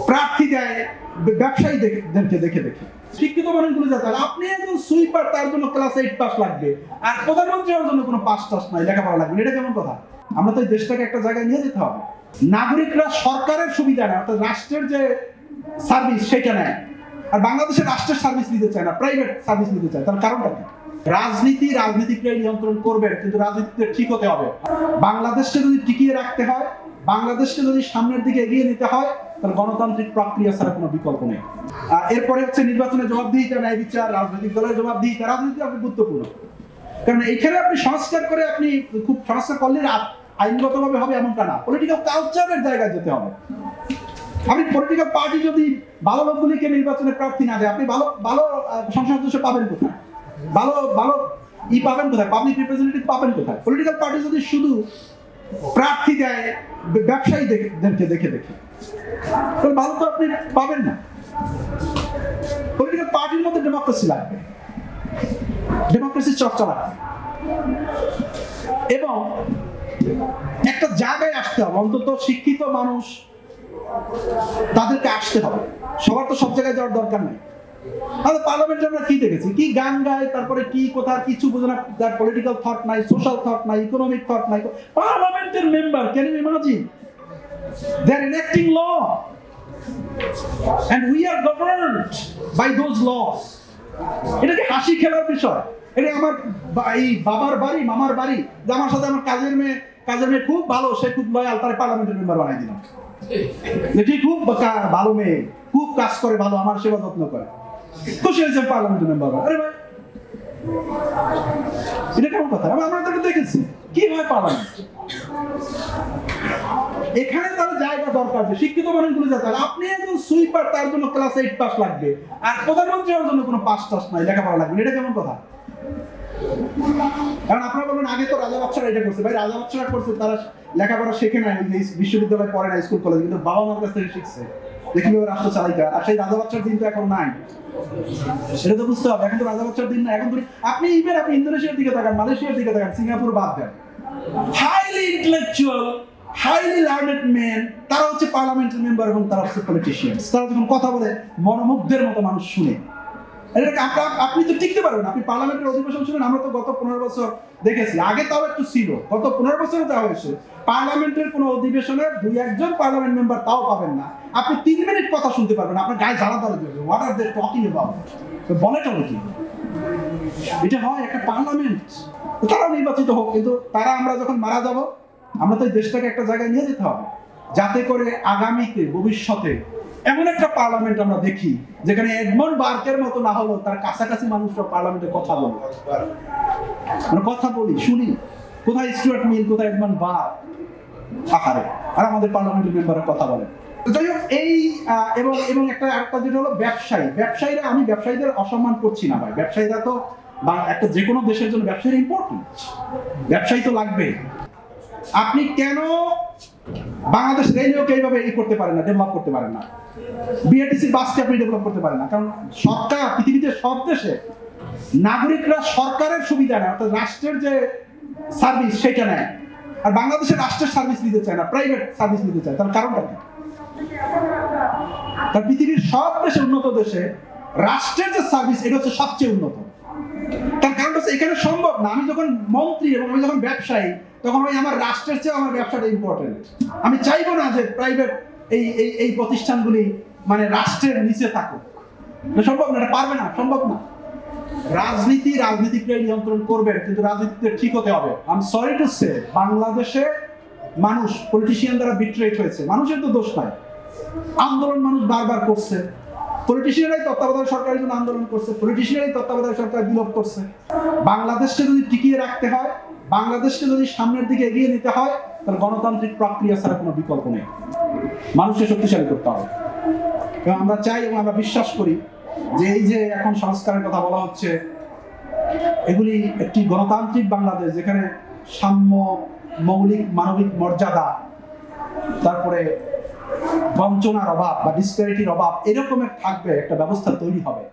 প্রার্থী দেয় ব্যবসায়ীদেরকে দেখে দেখে। শিক্ষিত মানুষগুলো যাতে, আপনি একজন সুইপার, তার জন্য ক্লাস 8 পাস লাগবে, আর প্রধানমন্ত্রী হওয়ার জন্য কোনো পাস টাস নাই, লেখাপড়া লাগবে, এটা কেমন কথা? আমরা তো এই দেশটাকে একটা জায়গায় নিয়ে যেতে হবে। নাগরিকরা সরকারের সুবিধা নেয়, অর্থাৎ রাষ্ট্রের যে সার্ভিস সেটা নেয়, আর বাংলাদেশের রাষ্ট্রের সার্ভিস নিতে চায় না, প্রাইভেট সার্ভিস নিতে চায়। তার কারণটা কি? রাজনীতিকরাই নিয়ন্ত্রণ করবেন, কিন্তু রাজনীতিতে ঠিক হতে হবে। বাংলাদেশকে যদি টিকিয়ে রাখতে হয়, বাংলাদেশকে যদি সামনের দিকে এগিয়ে নিতে হয়, তাহলে গণতান্ত্রিক প্রক্রিয়া ছাড়া কোনো বিকল্প নেই। এরপরে হচ্ছে নির্বাচনের জবাবদিহিতা, ন্যায় বিচার, রাজনৈতিক দলের জবাবদিহিতা। রাজনীতি আপনি গুরুত্বপূর্ণ, কারণ এইখানে আপনি সংস্কার করে আপনি খুব সংস্কার করলে আইনগতভাবে হবে এমনটা না। পলিটিক্যাল কালচারের জায়গায় যেতে হবে। আপনি পলিটিক্যাল পার্টি যদি ভালো লোকগুলিকে নির্বাচনে প্রার্থী না দেয়, আপনি ভালো ভালো সংসদ সদস্য পাবেন কোথায়? ভালো ভালো পাবেন কোথায়? পাবলিক রিপ্রেজেন্টেটিভ পাবেন কোথায়? পলিটিক্যাল পার্টি যদি শুধু প্রার্থী দেয় ব্যবসায়ীদেরকে দেখে দেখে, তাহলে ভালো তো আপনি পাবেন না। পলিটিক্যাল পার্টির মধ্যে ডেমোক্রেসি লাগবে, ডেমোক্রেসির চর্চা লাগবে, এবং একটা জায়গায় আসতে হবে। অন্তত শিক্ষিত মানুষ, তাদেরকে আসতে হবে। সবার তো সব জায়গায় যাওয়ার দরকার নেই। পার্লামেন্টে আমরা কি দেখেছি? কি গান গায়, তারপরে কি কোথাও কিছু বোঝে না, যার পলিটিক্যাল থট নাই, সোশ্যাল থট নাই, ইকোনমিক থট নাই। পার্লামেন্টের member, can you imagine? They are enacting law and we are governed by those laws. এটা কি হাসি খেলার বিষয়? এটা আমার বাবার বাড়ি, মামার বাড়ি, যে আমার সাথে আমার কাজের মেয়ে খুব ভালো, সে খুব লয়াল, তার পার্লামেন্টের মেম্বার বানাই দিলাম। যেটি খুব ভালো মেয়ে, খুব কাজ করে ভালো, আমার সেবা যত্ন করে, খুশি হয়েছে পার্লামেন্টের মেম্বার। আরে ভাই, এটা কেমন কথা? আমরা তো দেখেছি কি হয় পার্লামেন্ট। এখানে তার জায়গা দরকার যে শিক্ষিত মানুষগুলো যাতে, আপনি একজন সুইপার, তার জন্য ক্লাস 8 পাস লাগবে, আর প্রধানমন্ত্রী হওয়ার জন্য কোনো পাস টাস নাই, লেখাপড়া লাগবে, এটা কেমন কথা? কারণ আপনারা বলবেন আগে তো রাজা বাচ্চারা এটা করছে। ভাই, রাজা বাচ্চারা করছে, তারা লেখাপড়া শেখে নাই, বিশ্ববিদ্যালয়ে পড়ে না, স্কুল কলেজ, কিন্তু বাবা মার কাছ থেকে শিখছে কিভাবে রাষ্ট্র চালাইতে। আর সেই রাজা বাচ্চার দিন তো এখন নাই, সেটা তো বুঝতে হবে। এখন তো রাজা বাচ্চার দিন না। এখন আপনি ইন্দোনেশিয়ার দিকে তাকান, মালয়েশিয়ার দিকে তাকান, সিঙ্গাপুর বাদ দেন, highly intellectual, highly learned men, তারা হচ্ছে পার্লামেন্টের মেম্বার এবং তারা হচ্ছে পলিটিশিয়ানস। তারা যখন কথা বলে মনোমুগ্ধের মতো মানুষ শুনে। আপনি তো টিকতে পারবেন। আপনি পার্লামেন্টের অধিবেশন শুনেন, আমরা তো গত 15 বছর দেখেছি। আগে তাও একটু ছিল, গত 15 বছরে যা হয়েছে, পার্লামেন্টের কোনো অধিবেশনে 2-1 পার্লামেন্ট মেম্বার তাও পাবেন না। আপনি 3 মিনিট কথা শুনতে পারবেন, আপনার গায়ে জ্বালা ধরে যাবে। What are they talking about? তো বলেটা কি? এটা হয় একটা পার্লামেন্ট। তারা নির্বাচিত হোক, কিন্তু তারা, আমরা যখন মারা যাব, আমরা তো এই দেশটাকে একটা জায়গায় নিয়ে যেতে হবে, যাতে করে আগামীতে, ভবিষ্যতে এমন একটা পার্লামেন্ট আমরা দেখি যেখানে এডমন্ড বার্কের মতো না হলেও তার কাছাকাছি মানুষরা পার্লামেন্টে কথা বলে, আমরা কথা বলি, শুনি, কোথায় স্টুয়ার্ট মিল, কোথায় এডমন্ড বার্ক, আহারে, আর আমাদের পার্লামেন্টের মেম্বাররা কথা বলে। যাই হোক, এই এবং একটা যেটা হলো ব্যবসায়ীরা, আমি ব্যবসায়ীদের অসম্মান করছি না ভাই। ব্যবসায়ীরা তো একটা যে কোনো দেশের জন্য ব্যবসায়ী ইম্পর্টেন্ট, ব্যবসায়ী তো লাগবে। আপনি কেন বাংলাদেশ রেলওয়েকে এইভাবে করতে পারেন না, ডেভেলপ করতে পারেন না? বিআরটিসি বাসকে আপনি ডেভেলপ করতে পারেন না, কারণ সরকার, পৃথিবীতে সব দেশে নাগরিকরা সরকারের সুবিধা নেয়, অর্থাৎ রাষ্ট্রের যে সার্ভিস সেটা নেয়, আর বাংলাদেশের রাষ্ট্রের সার্ভিস নিতে চায় না, প্রাইভেট সার্ভিস নিতে চায়। তার কারণটা কি? তার পৃথিবীর সব দেশে, উন্নত দেশে রাষ্ট্রের যে সার্ভিস, এটা হচ্ছে সবচেয়ে উন্নত। তার কারণ হচ্ছে এখানে সম্ভব না। আমি যখন মন্ত্রী এবং আমি যখন ব্যবসায়ী, তখন আমার রাষ্ট্রের চেয়ে আমার ব্যবসাটা ইম্পর্টেন্ট। আমি চাইবো না যে প্রাইভেট এই প্রতিষ্ঠানগুলি মানে রাষ্ট্রের নিচে থাকুক। সম্ভব না, এটা পারবে না, সম্ভব না। রাজনীতিকরাই নিয়ন্ত্রণ করবেন, কিন্তু রাজনীতিতে ঠিক হতে হবে। I am sorry to say, বাংলাদেশে মানুষ পলিটিশিয়ান দ্বারা বিট্রেট হয়েছে। মানুষের তো দোষ নাই, আন্দোলন মানুষ বারবার করছে, পলিটিশিয়ানরাই তত্ত্বাবধায়ক সরকারের জন্য আন্দোলন করছে, পলিটিশিয়ানরাই তত্ত্বাবধায়ক সরকার বিলোপ করছে। বাংলাদেশকে যদি টিকিয়ে রাখতে হয়, বাংলাদেশকে যদি সামনের দিকে এগিয়ে নিতে হয়, তাহলে গণতান্ত্রিক প্রক্রিয়া ছাড়া কোনো বিকল্প নেই। মানুষকে শক্তিশালী করতে হবে। এবং আমরা চাই এবং আমরা বিশ্বাস করি যে এই যে এখন সংস্কারের কথা বলা হচ্ছে, এগুলি একটি গণতান্ত্রিক বাংলাদেশ, যেখানে সাম্য, মৌলিক মানবিক মর্যাদা, তারপরে বঞ্চনার অভাব বা ডিসপ্যারিটির অভাব, এরকমের থাকবে একটা ব্যবস্থা তৈরি হবে।